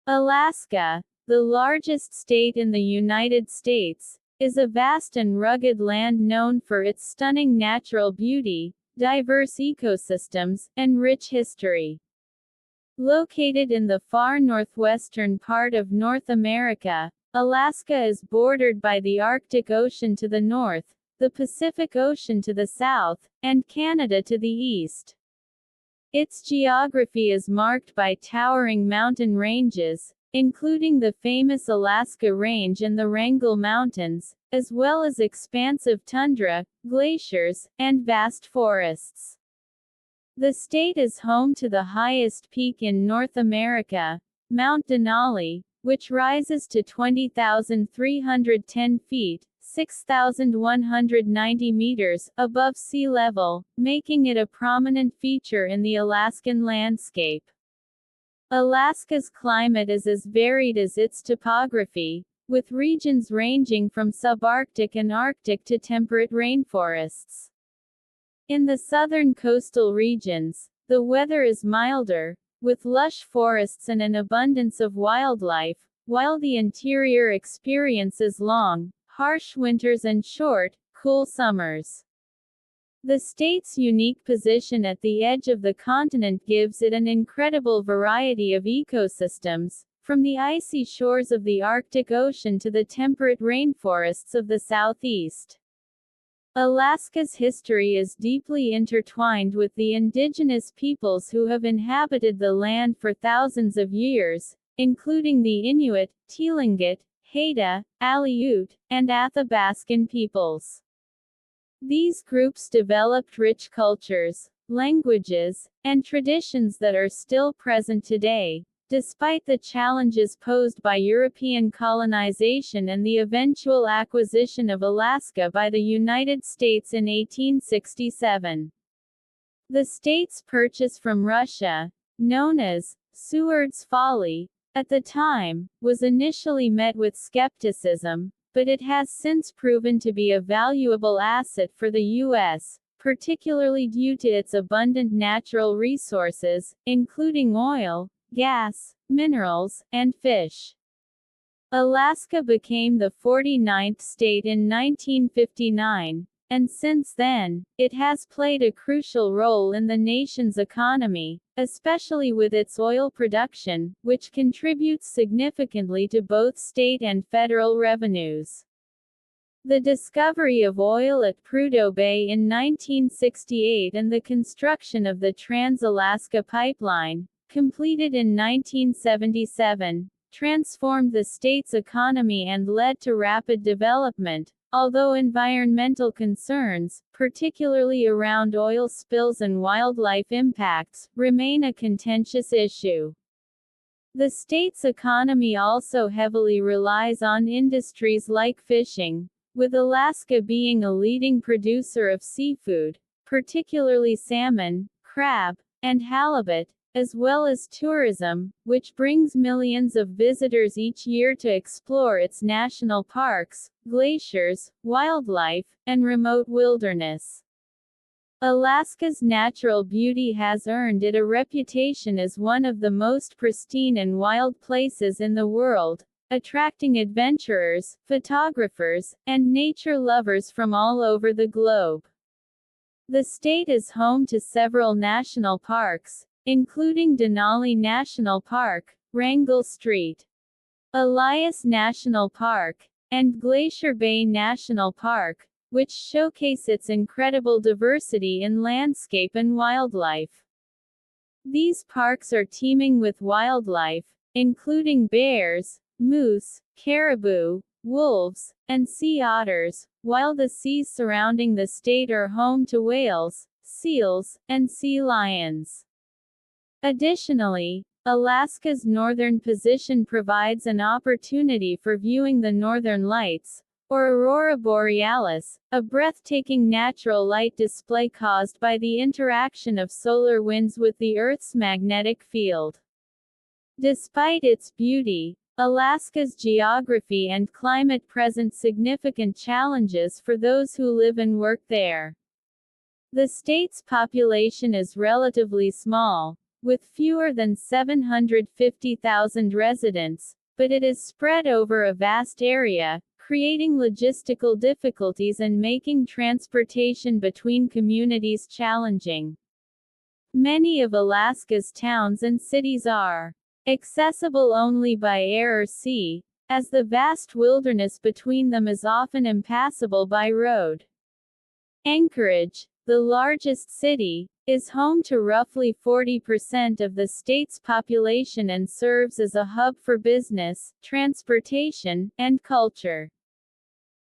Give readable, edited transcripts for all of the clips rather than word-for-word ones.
Alaska, the largest state in the United States, is a vast and rugged land known for its stunning natural beauty, diverse ecosystems, and rich history. Located in the far northwestern part of North America, Alaska is bordered by the Arctic Ocean to the north, the Pacific Ocean to the south, and Canada to the east. Its geography is marked by towering mountain ranges, including the famous Alaska Range and the Wrangell Mountains, as well as expansive tundra, glaciers, and vast forests. The state is home to the highest peak in North America, Mount Denali, which rises to 20,310 feet, 6,190 meters, above sea level, making it a prominent feature in the Alaskan landscape. Alaska's climate is as varied as its topography, with regions ranging from subarctic and Arctic to temperate rainforests. In the southern coastal regions, the weather is milder, with lush forests and an abundance of wildlife, while the interior experiences long, harsh winters and short, cool summers. The state's unique position at the edge of the continent gives it an incredible variety of ecosystems, from the icy shores of the Arctic Ocean to the temperate rainforests of the southeast. Alaska's history is deeply intertwined with the indigenous peoples who have inhabited the land for thousands of years, including the Inuit, Tlingit, Haida, Aleut, and Athabascan peoples. These groups developed rich cultures, languages, and traditions that are still present today, despite the challenges posed by European colonization and the eventual acquisition of Alaska by the United States in 1867. The state's purchase from Russia, known as Seward's Folly, at the time, was initially met with skepticism, but it has since proven to be a valuable asset for the U.S., particularly due to its abundant natural resources, including oil, gas, minerals, and fish. Alaska became the 49th state in 1959, and since then, it has played a crucial role in the nation's economy, especially with its oil production, which contributes significantly to both state and federal revenues. The discovery of oil at Prudhoe Bay in 1968 and the construction of the Trans-Alaska Pipeline, completed in 1977, transformed the state's economy and led to rapid development, although environmental concerns, particularly around oil spills and wildlife impacts, remain a contentious issue. The state's economy also heavily relies on industries like fishing, with Alaska being a leading producer of seafood, particularly salmon, crab, and halibut, as well as tourism, which brings millions of visitors each year to explore its national parks, glaciers, wildlife, and remote wilderness. Alaska's natural beauty has earned it a reputation as one of the most pristine and wild places in the world, attracting adventurers, photographers, and nature lovers from all over the globe. The state is home to several national parks, including Denali National Park, Wrangell St. Elias National Park, and Glacier Bay National Park, which showcase its incredible diversity in landscape and wildlife. These parks are teeming with wildlife, including bears, moose, caribou, wolves, and sea otters, while the seas surrounding the state are home to whales, seals, and sea lions. Additionally, Alaska's northern position provides an opportunity for viewing the northern lights, or aurora borealis, a breathtaking natural light display caused by the interaction of solar winds with the Earth's magnetic field. Despite its beauty, Alaska's geography and climate present significant challenges for those who live and work there. The state's population is relatively small, with fewer than 750,000 residents, but it is spread over a vast area, creating logistical difficulties and making transportation between communities challenging. Many of Alaska's towns and cities are accessible only by air or sea, as the vast wilderness between them is often impassable by road. Anchorage, the largest city, is home to roughly 40% of the state's population and serves as a hub for business, transportation, and culture.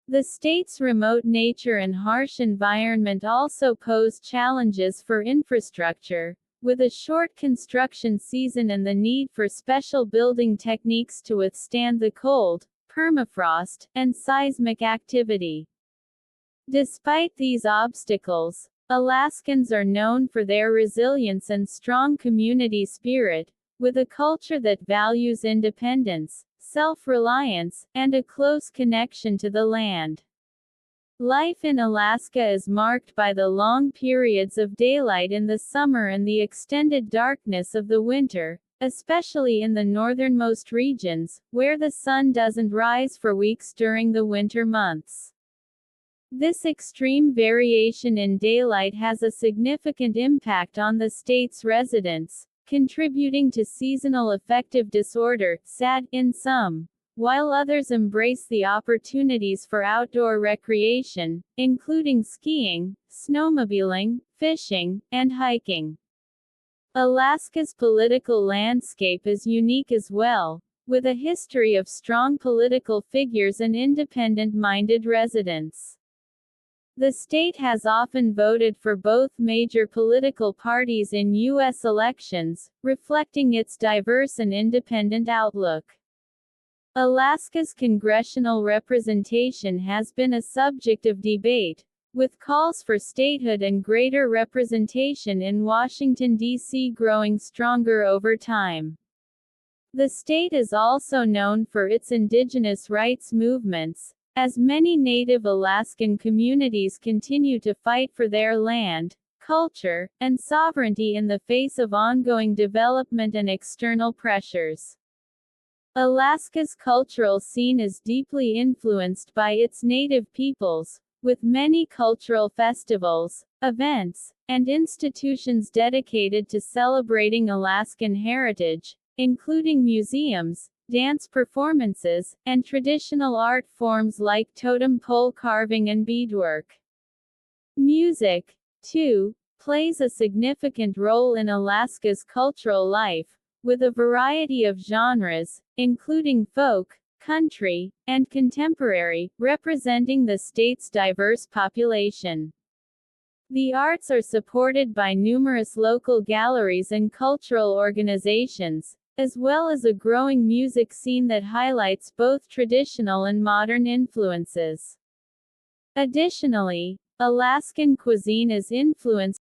The state's remote nature and harsh environment also pose challenges for infrastructure, with a short construction season and the need for special building techniques to withstand the cold, permafrost, and seismic activity. Despite these obstacles, Alaskans are known for their resilience and strong community spirit, with a culture that values independence, self-reliance, and a close connection to the land. Life in Alaska is marked by the long periods of daylight in the summer and the extended darkness of the winter, especially in the northernmost regions, where the sun doesn't rise for weeks during the winter months. This extreme variation in daylight has a significant impact on the state's residents, contributing to seasonal affective disorder, SAD, in some, while others embrace the opportunities for outdoor recreation, including skiing, snowmobiling, fishing, and hiking. Alaska's political landscape is unique as well, with a history of strong political figures and independent-minded residents. The state has often voted for both major political parties in U.S. elections, reflecting its diverse and independent outlook. Alaska's congressional representation has been a subject of debate, with calls for statehood and greater representation in Washington, D.C. growing stronger over time. The state is also known for its indigenous rights movements, as many Native Alaskan communities continue to fight for their land, culture, and sovereignty in the face of ongoing development and external pressures. Alaska's cultural scene is deeply influenced by its native peoples, with many cultural festivals, events, and institutions dedicated to celebrating Alaskan heritage, including museums, dance performances, and traditional art forms like totem pole carving and beadwork. Music, too, plays a significant role in Alaska's cultural life, with a variety of genres, including folk, country, and contemporary, representing the state's diverse population. The arts are supported by numerous local galleries and cultural organizations, as well as a growing music scene that highlights both traditional and modern influences. Additionally, Alaskan cuisine is influenced